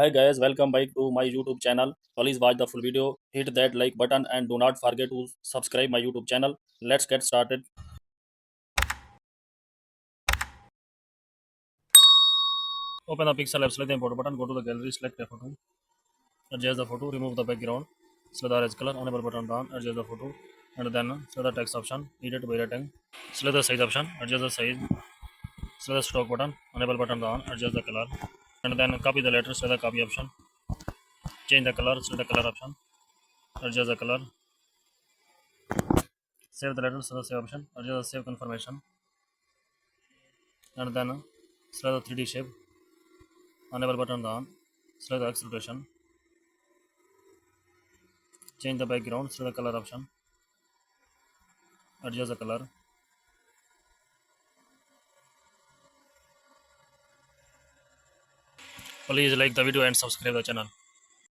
Hi guys, welcome back to my YouTube channel. Please watch the full video, hit that like button and do not forget to subscribe my YouTube channel. Let's get started. Open the pixel app, select the import button, go to the gallery, select a photo, adjust the photo, remove the background, select the orange color, enable button down, adjust the photo, and then select the text option, edit by writing, select the size option, adjust the size, select the stroke button, enable button down, adjust the color, and then copy the letter, select the copy option, change the color, select the color option, adjust the color, save the letter, select the save option, adjust the save confirmation, and then select the 3D shape, enable button down, select the acceleration, change the background, select the color option, adjust the color. Please like the video and subscribe the channel.